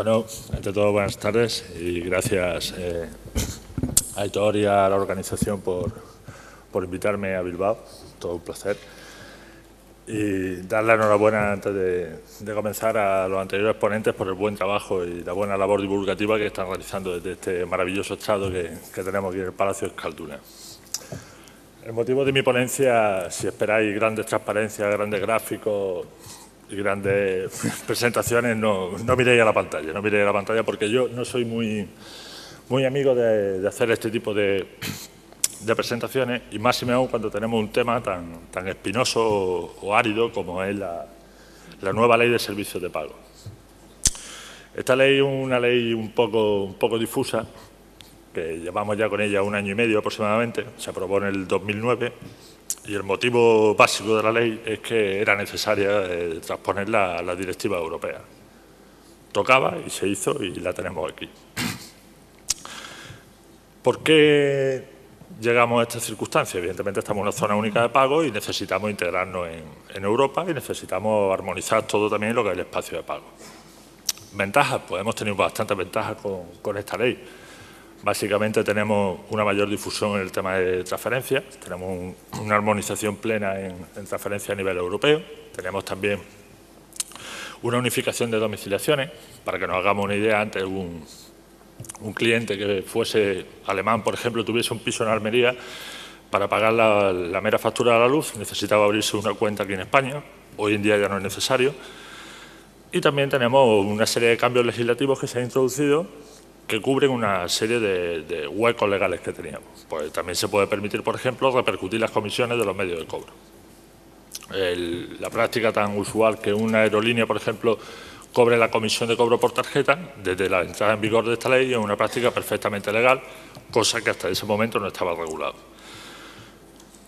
Bueno, ante todo, buenas tardes y gracias a Aitor y a la organización por invitarme a Bilbao. Todo un placer. Y dar la enhorabuena antes de comenzar a los anteriores ponentes por el buen trabajo y la buena labor divulgativa que están realizando desde este maravilloso estrado que tenemos aquí en el Palacio de Euskalduna. El motivo de mi ponencia, si esperáis grandes transparencias, grandes gráficos y grandes presentaciones, no miréis a la pantalla. No miréis a la pantalla porque yo no soy muy amigo de hacer este tipo de presentaciones, y más aún cuando tenemos un tema tan espinoso o árido como es la nueva ley de servicios de pago. Esta ley es una ley un poco difusa, que llevamos ya con ella 1 año y medio aproximadamente. Se aprobó en el 2009 y el motivo básico de la ley es que era necesaria transponerla a la directiva europea. Tocaba y se hizo y la tenemos aquí. ¿Por qué llegamos a esta circunstancia? Evidentemente estamos en una zona única de pago y necesitamos integrarnos en Europa y necesitamos armonizar todo también lo que es el espacio de pago. ¿Ventajas? Pues hemos tenido bastantes ventajas con esta ley. Básicamente tenemos una mayor difusión en el tema de transferencias, tenemos una armonización plena en transferencias a nivel europeo, tenemos también una unificación de domiciliaciones. Para que nos hagamos una idea, antes un cliente que fuese alemán, por ejemplo, tuviese un piso en Almería, para pagar la mera factura de la luz necesitaba abrirse una cuenta aquí en España. Hoy en día ya no es necesario. Y también tenemos una serie de cambios legislativos que se han introducido que cubren una serie de huecos legales que teníamos. Pues también se puede permitir, por ejemplo, repercutir las comisiones de los medios de cobro. La práctica tan usual que una aerolínea, por ejemplo, cobre la comisión de cobro por tarjeta, desde la entrada en vigor de esta ley, es una práctica perfectamente legal, cosa que hasta ese momento no estaba regulado.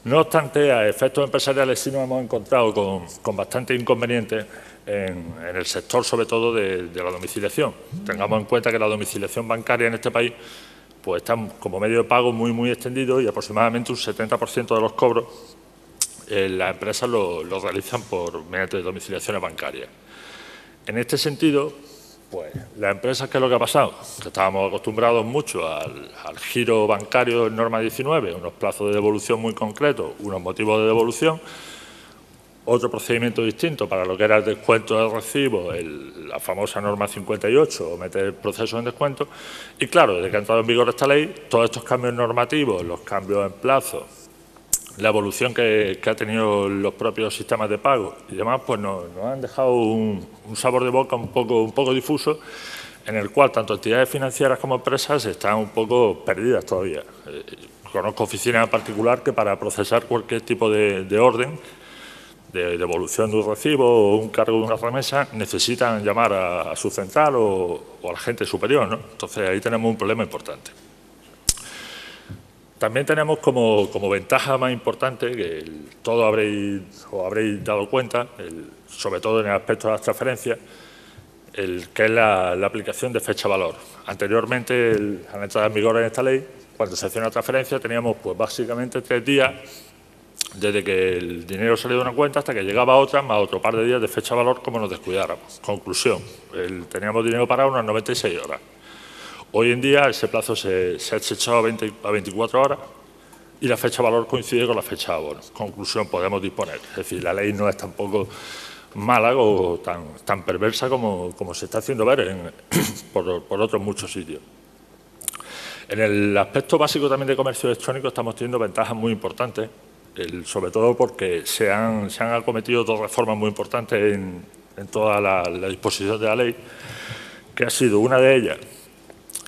No obstante, a efectos empresariales sí nos hemos encontrado con bastantes inconvenientes en el sector, sobre todo de la domiciliación. Tengamos en cuenta que la domiciliación bancaria en este país pues está como medio de pago muy extendido, y aproximadamente un 70% de los cobros las empresas lo realizan mediante domiciliaciones bancarias. En este sentido, pues las empresas, ¿qué es lo que ha pasado? Que estábamos acostumbrados mucho al giro bancario en norma 19, unos plazos de devolución muy concretos, unos motivos de devolución, otro procedimiento distinto para lo que era el descuento del recibo, la famosa norma 58, o meter procesos en descuento. Y claro, desde que ha entrado en vigor esta ley, todos estos cambios normativos, los cambios en plazo, la evolución que ha tenido los propios sistemas de pago y demás, pues nos han dejado un sabor de boca un poco difuso, en el cual tanto entidades financieras como empresas están un poco perdidas todavía. Conozco oficinas en particular que para procesar cualquier tipo de orden, de devolución de un recibo o un cargo de una remesa, necesitan llamar a su central o al agente superior, ¿no? Entonces ahí tenemos un problema importante. También tenemos como ventaja más importante, que todos habréis dado cuenta, sobre todo en el aspecto de las transferencias, que es la aplicación de fecha-valor. Anteriormente, a la entrada en vigor en esta ley, cuando se hacía una transferencia, teníamos pues básicamente 3 días desde que el dinero salía de una cuenta hasta que llegaba a otra, más otro par de días de fecha-valor como nos descuidáramos. Conclusión, teníamos dinero parado unas 96 horas. Hoy en día ese plazo se ha echado a 24 horas y la fecha valor coincide con la fecha de abono. Conclusión, podemos disponer. Es decir, la ley no es tampoco mala o tan perversa como se está haciendo ver por otros muchos sitios. En el aspecto básico también de comercio electrónico estamos teniendo ventajas muy importantes, sobre todo porque se han acometido 2 reformas muy importantes en toda la disposición de la ley, que ha sido una de ellas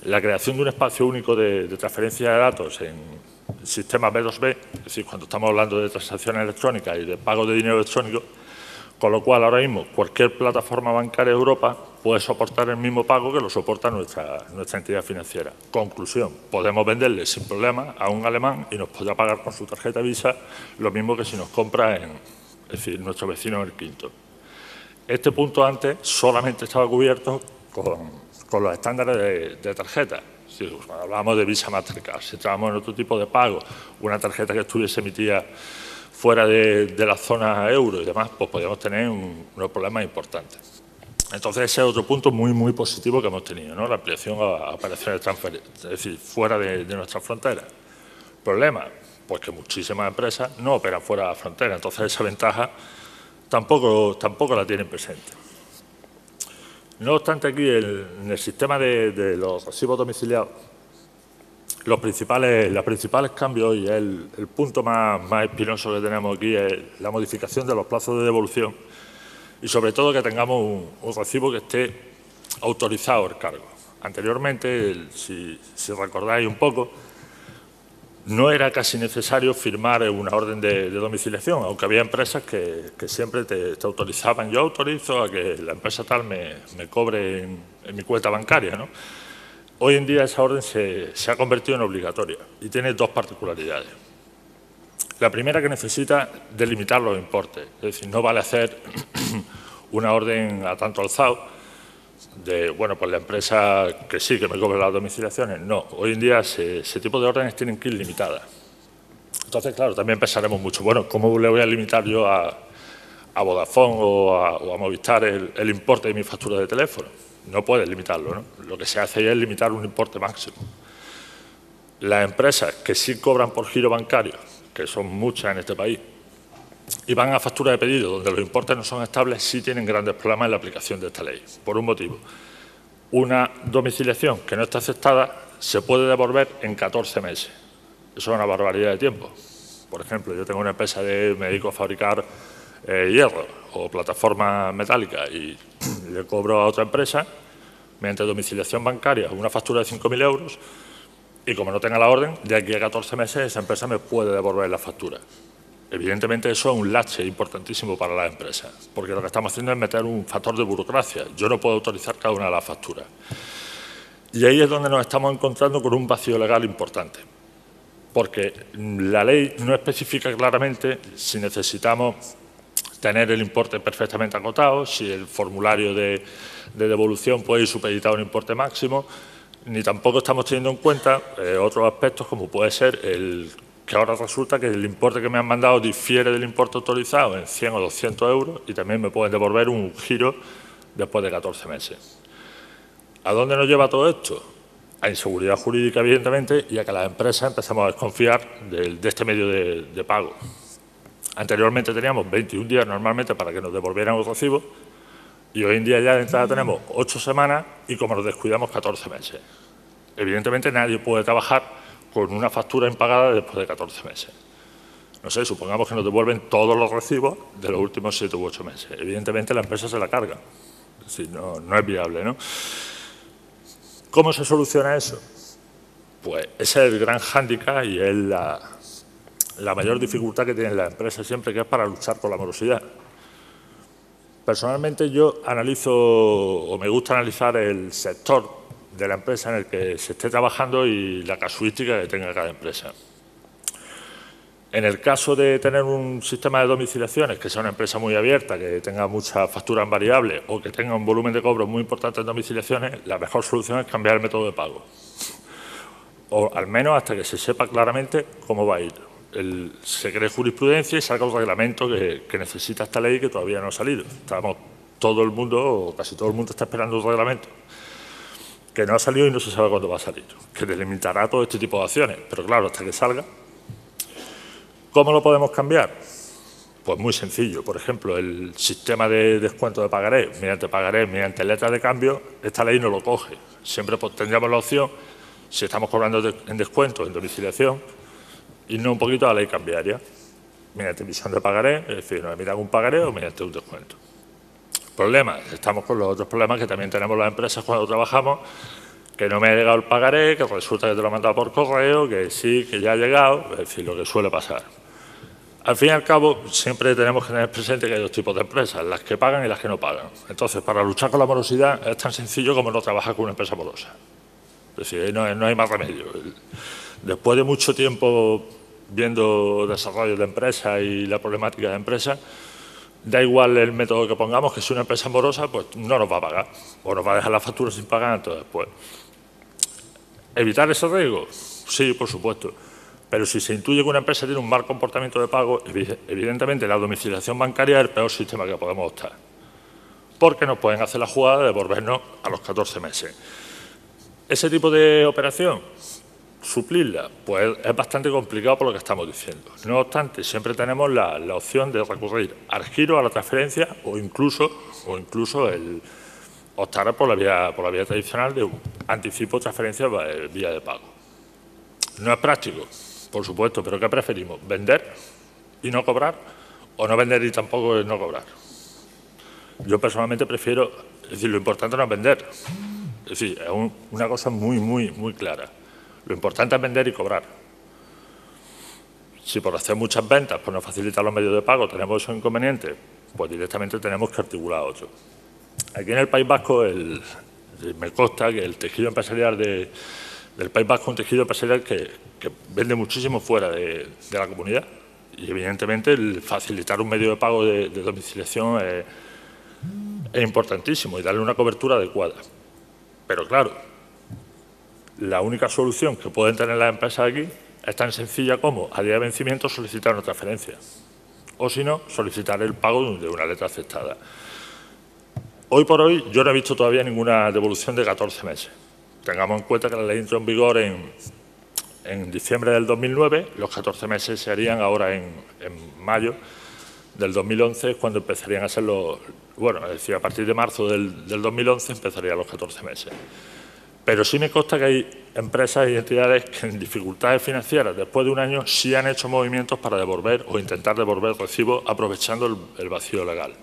la creación de un espacio único de transferencia de datos en el sistema B2B, es decir, cuando estamos hablando de transacciones electrónicas y de pago de dinero electrónico, con lo cual ahora mismo cualquier plataforma bancaria de Europa puede soportar el mismo pago que lo soporta nuestra entidad financiera. Conclusión, podemos venderle sin problema a un alemán y nos podrá pagar con su tarjeta Visa lo mismo que si nos compra es decir, nuestro vecino en el Quinto. Este punto antes solamente estaba cubierto con los estándares de tarjeta. Si hablábamos de Visa Mastercard, si entramos en otro tipo de pago, una tarjeta que estuviese emitida fuera de la zona euro y demás, pues podríamos tener unos problemas importantes. Entonces, ese es otro punto muy positivo que hemos tenido, ¿no? La ampliación a operaciones transferencias, es decir, fuera de nuestras fronteras. ¿Problema? Pues que muchísimas empresas no operan fuera de la frontera, entonces esa ventaja tampoco la tienen presente. No obstante, aquí en el sistema de los recibos domiciliados, los principales cambios y el punto más espinoso que tenemos aquí es la modificación de los plazos de devolución y, sobre todo, que tengamos un recibo que esté autorizado el cargo. Anteriormente, si recordáis un poco, no era casi necesario firmar una orden de domiciliación, aunque había empresas que siempre te autorizaban. Yo autorizo a que la empresa tal me cobre en mi cuenta bancaria, ¿no? Hoy en día esa orden se ha convertido en obligatoria y tiene dos particularidades. La primera, que necesita delimitar los importes, es decir, no vale hacer una orden a tanto alzado de, bueno, pues la empresa que sí, que me cobre las domiciliaciones. No, hoy en día ese tipo de órdenes tienen que ir limitadas. Entonces, claro, también pensaremos mucho, bueno, ¿cómo le voy a limitar yo a Vodafone o a Movistar el importe de mi factura de teléfono? No puedes limitarlo, ¿no? Lo que se hace es limitar un importe máximo. Las empresas que sí cobran por giro bancario, que son muchas en este país, y van a factura de pedido donde los importes no son estables, sí tienen grandes problemas en la aplicación de esta ley, por un motivo. Una domiciliación que no está aceptada se puede devolver en 14 meses. Eso es una barbaridad de tiempo. Por ejemplo, yo tengo una empresa me dedico a fabricar hierro o plataformas metálicas y le cobro a otra empresa mediante domiciliación bancaria una factura de 5.000 euros y, como no tenga la orden, de aquí a 14 meses esa empresa me puede devolver la factura. Evidentemente, eso es un lache importantísimo para las empresas, porque lo que estamos haciendo es meter un factor de burocracia. Yo no puedo autorizar cada una de las facturas. Y ahí es donde nos estamos encontrando con un vacío legal importante, porque la ley no especifica claramente si necesitamos tener el importe perfectamente acotado, si el formulario de devolución puede ir supeditado a un importe máximo, ni tampoco estamos teniendo en cuenta otros aspectos, como puede ser que ahora resulta que el importe que me han mandado difiere del importe autorizado en 100 o 200 euros y también me pueden devolver un giro después de 14 meses. ¿A dónde nos lleva todo esto? A inseguridad jurídica, evidentemente, y a que las empresas empecemos a desconfiar de este medio de pago. Anteriormente teníamos 21 días normalmente para que nos devolvieran los recibos y hoy en día ya de entrada tenemos 8 semanas y, como nos descuidamos, 14 meses. Evidentemente nadie puede trabajar con una factura impagada después de 14 meses. No sé, supongamos que nos devuelven todos los recibos de los últimos 7 u 8 meses. Evidentemente la empresa se la carga. Es decir, no es viable, ¿no? ¿Cómo se soluciona eso? Pues ese es el gran hándicap y es la mayor dificultad que tienen las empresas siempre, que es para luchar con la morosidad. Personalmente yo analizo, o me gusta analizar, el sector de la empresa en el que se esté trabajando y la casuística que tenga cada empresa. En el caso de tener un sistema de domiciliaciones, que sea una empresa muy abierta, que tenga muchas facturas variables o que tenga un volumen de cobro muy importante en domiciliaciones, la mejor solución es cambiar el método de pago. O al menos hasta que se sepa claramente cómo va a ir. Se cree jurisprudencia y salga un reglamento que necesita esta ley, que todavía no ha salido. Todo el mundo, o casi todo el mundo, está esperando un reglamento que no ha salido y no se sabe cuándo va a salir, que delimitará todo este tipo de acciones. Pero claro, hasta que salga. ¿Cómo lo podemos cambiar? Pues muy sencillo. Por ejemplo, el sistema de descuento de pagaré, mediante letras de cambio, esta ley no lo coge. Siempre tendríamos la opción, si estamos cobrando en descuento, en domiciliación, irnos un poquito a la ley cambiaria, mediante emisión de pagaré, es decir, nos emitan un pagaré o mediante un descuento. Problemas, estamos con los otros problemas que también tenemos las empresas cuando trabajamos, que no me ha llegado el pagaré, que resulta que te lo he mandado por correo, que sí, que ya ha llegado, es decir, lo que suele pasar. Al fin y al cabo, siempre tenemos que tener presente que hay dos tipos de empresas, las que pagan y las que no pagan. Entonces, para luchar con la morosidad es tan sencillo como no trabajar con una empresa morosa. Es decir, no hay más remedio. Después de mucho tiempo viendo desarrollo de empresas y la problemática de empresas, da igual el método que pongamos, que si una empresa morosa, pues no nos va a pagar o nos va a dejar la factura sin pagar. Entonces, pues, ¿evitar ese riesgo? Sí, por supuesto. Pero si se intuye que una empresa tiene un mal comportamiento de pago, evidentemente la domiciliación bancaria es el peor sistema que podemos optar. porque nos pueden hacer la jugada de devolvernos a los 14 meses. Ese tipo de operación, suplirla, pues es bastante complicado por lo que estamos diciendo. No obstante, siempre tenemos la opción de recurrir al giro, a la transferencia o incluso el optar por la vía tradicional de anticipo, transferencia, vía de pago. No es práctico, por supuesto, pero ¿qué preferimos? ¿Vender y no cobrar o no vender y tampoco no cobrar? Yo personalmente prefiero, es decir, lo importante no es vender, es decir, es una cosa muy clara. Lo importante es vender y cobrar. Si por hacer muchas ventas, por no facilitar los medios de pago, tenemos esos inconvenientes, pues directamente tenemos que articular otro. Aquí en el País Vasco me consta que el tejido empresarial del País Vasco es un tejido empresarial que vende muchísimo fuera de la comunidad y evidentemente el facilitar un medio de pago de domiciliación es importantísimo y darle una cobertura adecuada. Pero claro, la única solución que pueden tener las empresas aquí es tan sencilla como, a día de vencimiento, solicitar una transferencia. O si no, solicitar el pago de una letra aceptada. Hoy por hoy, yo no he visto todavía ninguna devolución de 14 meses. Tengamos en cuenta que la ley entró en vigor en diciembre del 2009, los 14 meses se harían ahora en mayo del 2011, es cuando empezarían a ser es decir, a partir de marzo del 2011 empezarían los 14 meses. Pero sí me consta que hay empresas y entidades que en dificultades financieras, después de un año, sí han hecho movimientos para devolver o intentar devolver recibos aprovechando el vacío legal.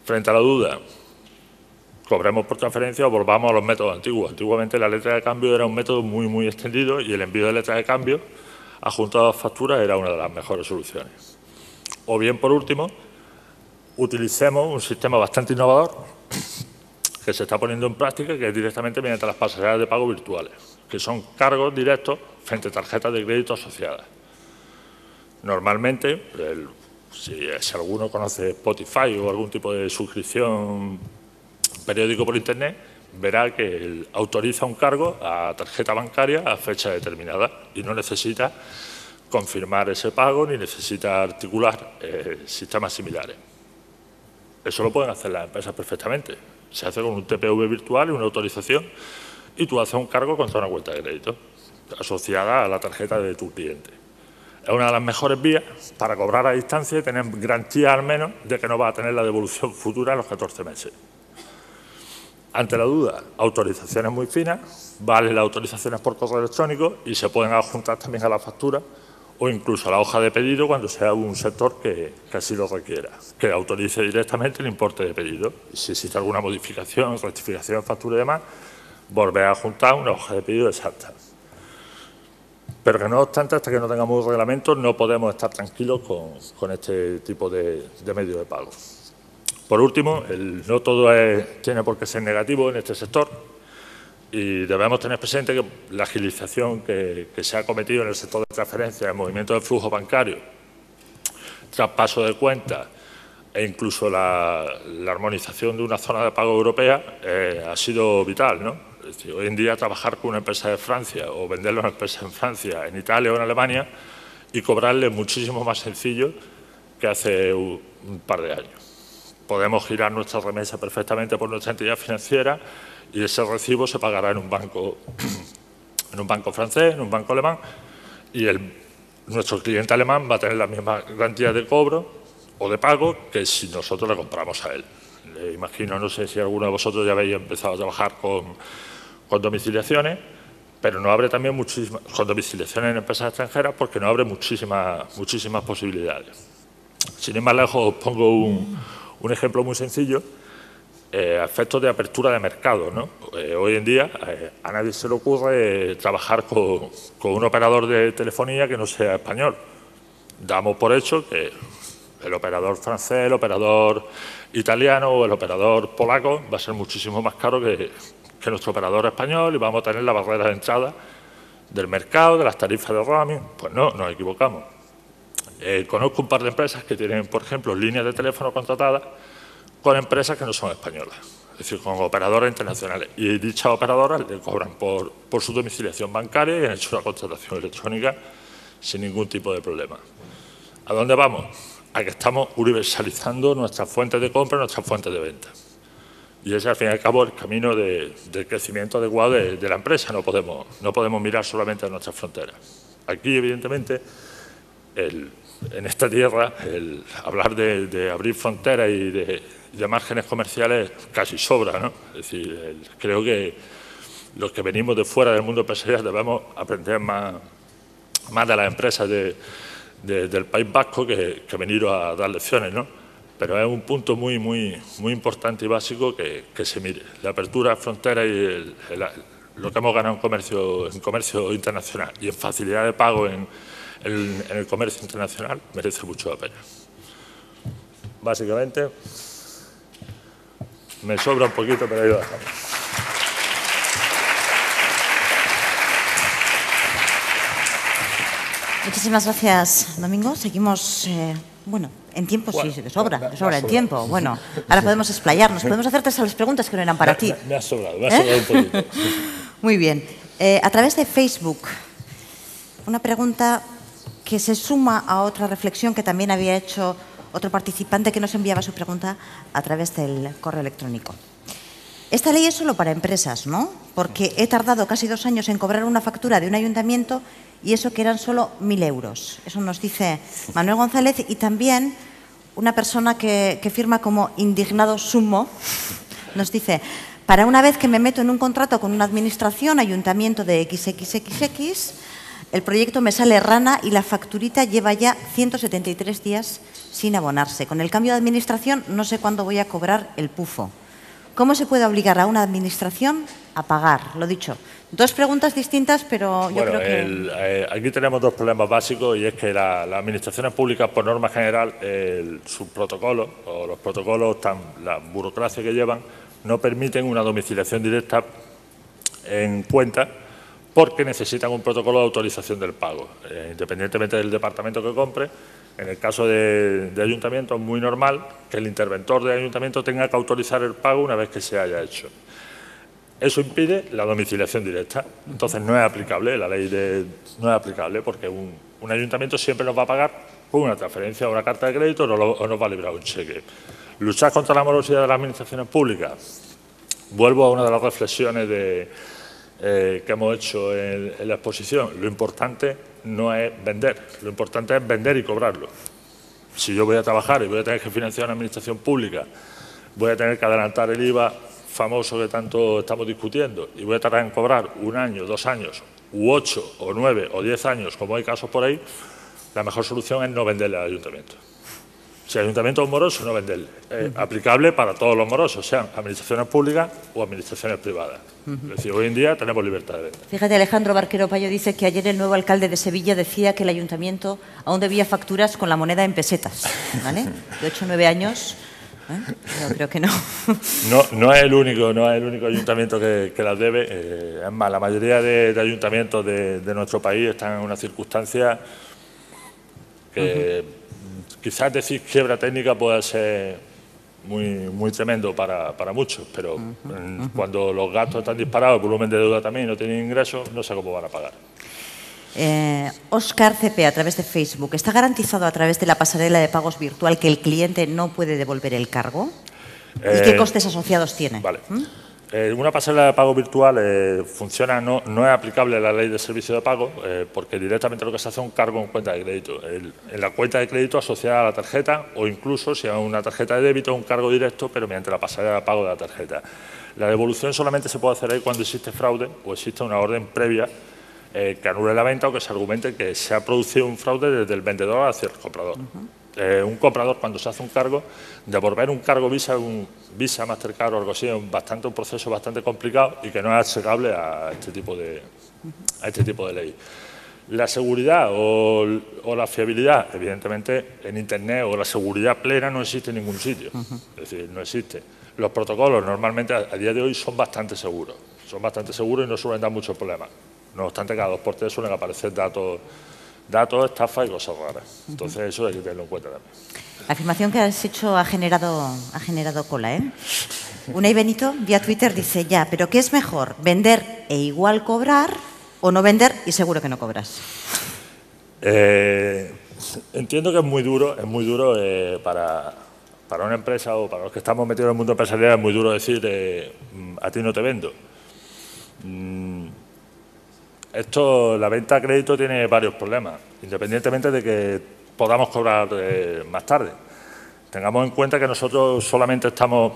Frente a la duda, cobremos por transferencia o volvamos a los métodos antiguos. Antiguamente la letra de cambio era un método muy extendido y el envío de letra de cambio adjuntado a facturas era una de las mejores soluciones. O bien, por último, utilicemos un sistema bastante innovador que se está poniendo en práctica, que es directamente mediante las pasarelas de pago virtuales, que son cargos directos frente a tarjetas de crédito asociadas. Normalmente, si alguno conoce Spotify o algún tipo de suscripción periódico por Internet, verá que autoriza un cargo a tarjeta bancaria a fecha determinada y no necesita confirmar ese pago ni necesita articular sistemas similares. Eso lo pueden hacer las empresas perfectamente. Se hace con un TPV virtual y una autorización y tú haces un cargo contra una cuenta de crédito asociada a la tarjeta de tu cliente. Es una de las mejores vías para cobrar a distancia y tener garantía al menos de que no va a tener la devolución futura en los 14 meses. Ante la duda, autorizaciones muy finas, valen las autorizaciones por correo electrónico y se pueden adjuntar también a la factura o incluso a la hoja de pedido cuando sea un sector que así lo requiera, que autorice directamente el importe de pedido. Y si existe alguna modificación, rectificación, factura y demás, volver a adjuntar una hoja de pedido exacta. Pero que no obstante, hasta que no tengamos un reglamento, no podemos estar tranquilos con este tipo de medio de pago. Por último, no todo tiene por qué ser negativo en este sector y debemos tener presente que la agilización que se ha cometido en el sector de transferencias, el movimiento de flujo bancario, traspaso de cuentas e incluso la armonización de una zona de pago europea ha sido vital, ¿no? Es decir, hoy en día trabajar con una empresa de Francia o venderle a una empresa en Francia, en Italia o en Alemania y cobrarle muchísimo más sencillo que hace un par de años. Podemos girar nuestra remesa perfectamente por nuestra entidad financiera y ese recibo se pagará en un banco francés, en un banco alemán y nuestro cliente alemán va a tener la misma cantidad de cobro o de pago que si nosotros le compramos a él. Le imagino, no sé si alguno de vosotros ya habéis empezado a trabajar con domiciliaciones, pero no abre también con domiciliaciones en empresas extranjeras porque no abre muchísimas posibilidades. Sin ir más lejos, os pongo un ejemplo muy sencillo, a efectos de apertura de mercado, ¿no? Hoy en día a nadie se le ocurre trabajar con un operador de telefonía que no sea español. Damos por hecho que el operador francés, el operador italiano o el operador polaco va a ser muchísimo más caro que nuestro operador español y vamos a tener la barrera de entrada del mercado, de las tarifas de roaming. Pues no, nos equivocamos. Conozco un par de empresas que tienen, por ejemplo, líneas de teléfono contratadas con empresas que no son españolas, es decir, con operadoras internacionales. Y dichas operadoras le cobran por su domiciliación bancaria y han hecho una contratación electrónica sin ningún tipo de problema. ¿A dónde vamos? a que estamos universalizando nuestras fuentes de compra, nuestras fuentes de venta. Y ese, al fin y al cabo, el camino del crecimiento adecuado de la empresa. No podemos mirar solamente a nuestras fronteras. Aquí, evidentemente, en esta tierra, el hablar de abrir fronteras y de márgenes comerciales casi sobra, ¿no? Es decir, creo que los que venimos de fuera del mundo empresarial debemos aprender más de las empresas del País Vasco que venir a dar lecciones, ¿no? Pero es un punto muy importante y básico que se mire. La apertura de fronteras y lo que hemos ganado en comercio internacional y en facilidad de pago en el comercio internacional merece mucho la pena. Básicamente, me sobra un poquito, pero ahí lo dejamos. Muchísimas gracias, Domingo. Seguimos, bueno, en tiempo sí, de sobra en tiempo. Bueno, ahora podemos explayarnos, podemos hacerte esas preguntas que no eran para ti. Me ha sobrado un poquito. Muy bien. A través de Facebook, una pregunta que se suma a otra reflexión que también había hecho otro participante que nos enviaba su pregunta a través del correo electrónico. Esta ley es solo para empresas, ¿no? Porque he tardado casi 2 años en cobrar una factura de un ayuntamiento y eso que eran solo 1.000 euros. Eso nos dice Manuel González y también una persona que firma como indignado sumo nos dice: para una vez que me meto en un contrato con una administración, ayuntamiento de XXXX, el proyecto me sale rana y la facturita lleva ya 173 días sin abonarse. Con el cambio de administración no sé cuándo voy a cobrar el pufo. ¿Cómo se puede obligar a una administración a pagar? Lo dicho, 2 preguntas distintas, pero yo creo que... Aquí tenemos 2 problemas básicos y es que las administraciones públicas, por norma general, sus protocolos o los protocolos, la burocracia que llevan, no permiten una domiciliación directa en cuenta porque necesitan un protocolo de autorización del pago, independientemente del departamento que compre. En el caso de ayuntamiento es muy normal que el interventor de ayuntamiento tenga que autorizar el pago una vez que se haya hecho. Eso impide la domiciliación directa. Entonces no es aplicable, la ley no es aplicable porque un ayuntamiento siempre nos va a pagar con una transferencia o una carta de crédito o nos va a librar un cheque. Luchar contra la morosidad de las administraciones públicas. Vuelvo a una de las reflexiones que hemos hecho en la exposición. Lo importante no es vender, lo importante es vender y cobrarlo. Si yo voy a trabajar y voy a tener que financiar una administración pública, voy a tener que adelantar el IVA famoso que tanto estamos discutiendo y voy a tardar en cobrar 1 año, 2 años, u 8, o 9, o 10 años, como hay casos por ahí, la mejor solución es no venderle al ayuntamiento. Si el ayuntamiento es moroso, no venderle. Aplicable para todos los morosos, sean administraciones públicas o administraciones privadas. Es decir, hoy en día tenemos libertad de venta. Fíjate, Alejandro Barquero Payo dice que ayer el nuevo alcalde de Sevilla decía que el ayuntamiento aún debía facturas con la moneda en pesetas, ¿vale? De 8 o 9 años, yo creo que no. No es el único ayuntamiento que las debe. Es más, la mayoría de ayuntamientos de nuestro país están en una circunstancia que... Quizás decir quiebra técnica pueda ser muy tremendo para muchos, pero cuando los gastos están disparados, el volumen de deuda también, no tienen ingresos, no sé cómo van a pagar. Óscar CP, a través de Facebook, ¿está garantizado a través de la pasarela de pagos virtual que el cliente no puede devolver el cargo? ¿Y qué costes asociados tiene? Vale. Una pasarela de pago virtual funciona, no es aplicable a la ley de servicio de pago porque directamente lo que se hace es un cargo en cuenta de crédito. En la cuenta de crédito asociada a la tarjeta o incluso si es una tarjeta de débito un cargo directo pero mediante la pasarela de pago de la tarjeta. La devolución solamente se puede hacer ahí cuando existe fraude o existe una orden previa que anule la venta o que se argumente que se ha producido un fraude desde el vendedor hacia el comprador. Un comprador, cuando se hace un cargo, devolver un cargo Visa, Mastercard o algo así, es un proceso bastante complicado y que no es achacable a este tipo de ley. La seguridad o la fiabilidad, evidentemente, en Internet o la seguridad plena no existe en ningún sitio. Es decir, no existe. Los protocolos normalmente a día de hoy son bastante seguros. Y no suelen dar muchos problemas. No obstante, cada 2 por 3 suelen aparecer datos, estafas y cosas raras. Entonces, eso hay que tenerlo en cuenta también. La afirmación que has hecho ha generado cola, ¿eh? Unai Benito, vía Twitter, dice ya, pero ¿qué es mejor? ¿Vender e igual cobrar o no vender y seguro que no cobras? entiendo que es muy duro para una empresa o para los que estamos metidos en el mundo empresarial, es muy duro decir a ti no te vendo. La venta a crédito tiene varios problemas, independientemente de que podamos cobrar más tarde. Tengamos en cuenta que nosotros solamente estamos...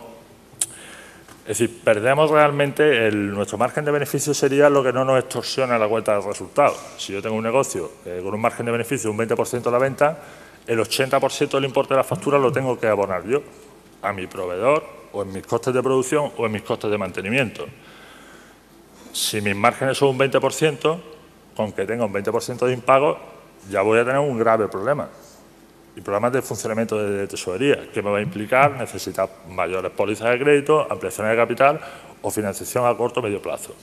Es decir, perdemos realmente, nuestro margen de beneficio sería lo que no nos extorsiona la cuenta de resultados. Si yo tengo un negocio con un margen de beneficio de un 20% de la venta, el 80% del importe de la factura lo tengo que abonar yo a mi proveedor, o en mis costes de producción o en mis costes de mantenimiento. Si mis márgenes son un 20%, con que tenga un 20% de impago, ya voy a tener un grave problema. Y problemas de funcionamiento de tesorería, que me va a implicar necesitar mayores pólizas de crédito, ampliaciones de capital o financiación a corto o medio plazo.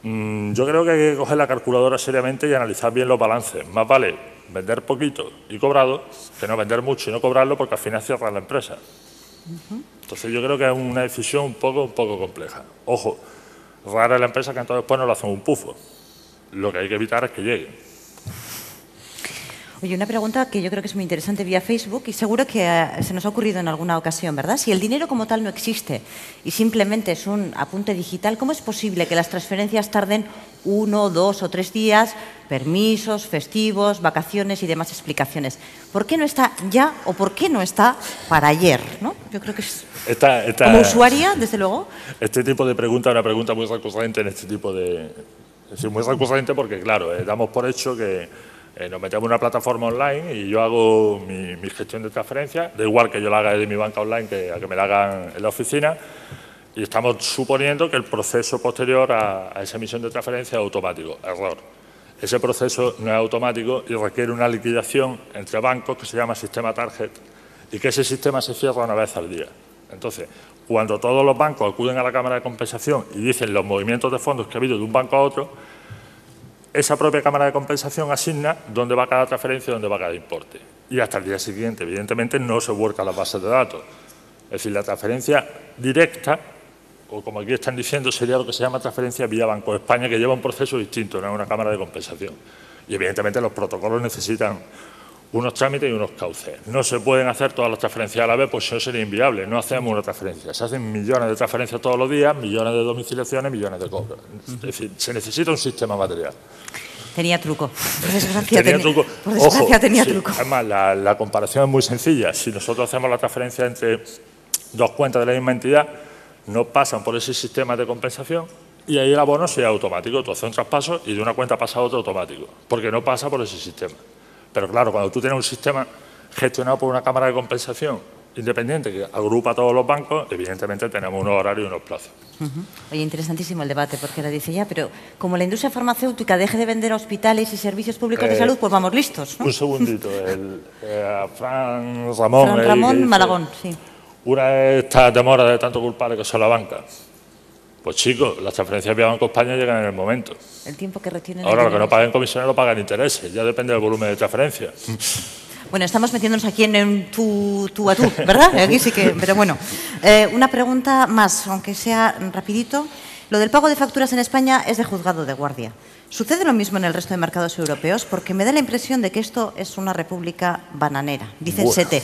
Yo creo que hay que coger la calculadora seriamente y analizar bien los balances. Más vale vender poquito y cobrado que no vender mucho y no cobrarlo, porque al final cierra la empresa. Entonces yo creo que es una decisión un poco compleja. Ojo, rara es la empresa que entonces después no lo hacen un pufo. Lo que hay que evitar es que llegue. Oye, una pregunta que yo creo que es muy interesante vía Facebook y seguro que se nos ha ocurrido en alguna ocasión, ¿verdad? Si el dinero como tal no existe y simplemente es un apunte digital, ¿cómo es posible que las transferencias tarden 1, 2 o 3 días, permisos, festivos, vacaciones y demás explicaciones? ¿Por qué no está ya o por qué no está para ayer? ¿No? Yo creo que es, como usuaria, desde luego. Este tipo de pregunta es una pregunta muy recurrente en este tipo de... Es decir, muy recurrente porque, claro, damos por hecho que nos metemos en una plataforma online y yo hago mi gestión de transferencias, da igual que yo la haga desde mi banca online que a que me la hagan en la oficina, y estamos suponiendo que el proceso posterior a esa emisión de transferencia es automático. Error. Ese proceso no es automático y requiere una liquidación entre bancos que se llama sistema target y que ese sistema se cierra una vez al día. Entonces, cuando todos los bancos acuden a la Cámara de Compensación y dicen los movimientos de fondos que ha habido de un banco a otro, esa propia Cámara de Compensación asigna dónde va cada transferencia y dónde va cada importe. Y hasta el día siguiente, evidentemente, no se vuelcan las bases de datos. Es decir, la transferencia directa, o como aquí están diciendo, sería lo que se llama transferencia vía Banco de España, que lleva un proceso distinto, no es una Cámara de Compensación. Y evidentemente los protocolos necesitan unos trámites y unos cauces. No se pueden hacer todas las transferencias a la vez, pues eso sería inviable. No hacemos una transferencia. Se hacen millones de transferencias todos los días, millones de domiciliaciones, millones de cobros. Es decir, se necesita un sistema material. Tenía truco. Por desgracia tenía truco. Por desgracia Ojo, tenía sí, truco. Además, la comparación es muy sencilla. Si nosotros hacemos la transferencia entre dos cuentas de la misma entidad, no pasan por ese sistema de compensación y ahí el abono sea automático. Tú haces un traspaso y de una cuenta pasa a otra automático, porque no pasa por ese sistema. Pero claro, cuando tú tienes un sistema gestionado por una Cámara de Compensación independiente que agrupa a todos los bancos, evidentemente tenemos unos horarios y unos plazos. Oye, interesantísimo el debate, porque ahora dice ya, pero como la industria farmacéutica deje de vender a hospitales y servicios públicos de salud, pues vamos listos, ¿no? Un segundito, Fran Ramón Malagón, sí. Una de estas demoras de tanto culpable que son la banca. Pues chicos, las transferencias vía Banco España llegan en el momento. El tiempo que retienen. Ahora, lo que no paguen comisiones lo pagan intereses, ya depende del volumen de transferencia. Bueno, estamos metiéndonos aquí en un tú a tú, ¿verdad? Aquí sí que, pero bueno. Una pregunta más, aunque sea rapidito. Lo del pago de facturas en España es de juzgado de guardia. ¿Sucede lo mismo en el resto de mercados europeos? Porque me da la impresión de que esto es una república bananera, dice el SETE.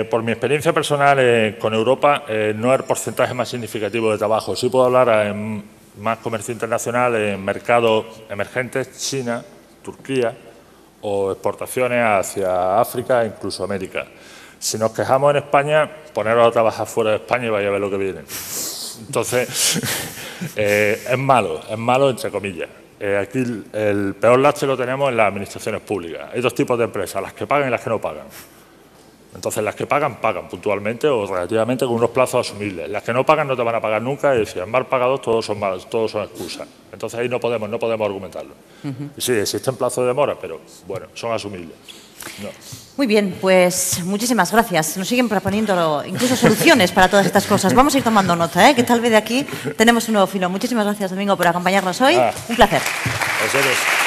Por mi experiencia personal con Europa, no es el porcentaje más significativo de trabajo. Sí puedo hablar en más comercio internacional en mercados emergentes, China, Turquía, o exportaciones hacia África e incluso América. Si nos quejamos en España, poneros a trabajar fuera de España y vais a ver lo que viene. Entonces, es malo entre comillas. Aquí el peor lastre lo tenemos en las administraciones públicas. Hay dos tipos de empresas, las que pagan y las que no pagan. Entonces, las que pagan paguntualmente o relativamente con unos plazos asumibles. Las que no pagan no te van a pagar nunca y decían, mal pagados todos son excusas. Entonces, ahí no podemos argumentarlo. Y sí, existen plazos de demora, pero bueno, son asumibles. No. Muy bien, pues muchísimas gracias. Nos siguen proponiendo incluso soluciones para todas estas cosas. Vamos a ir tomando nota, que tal vez de aquí tenemos un nuevo filo. Muchísimas gracias, Domingo, por acompañarnos hoy. Un placer. Gracias.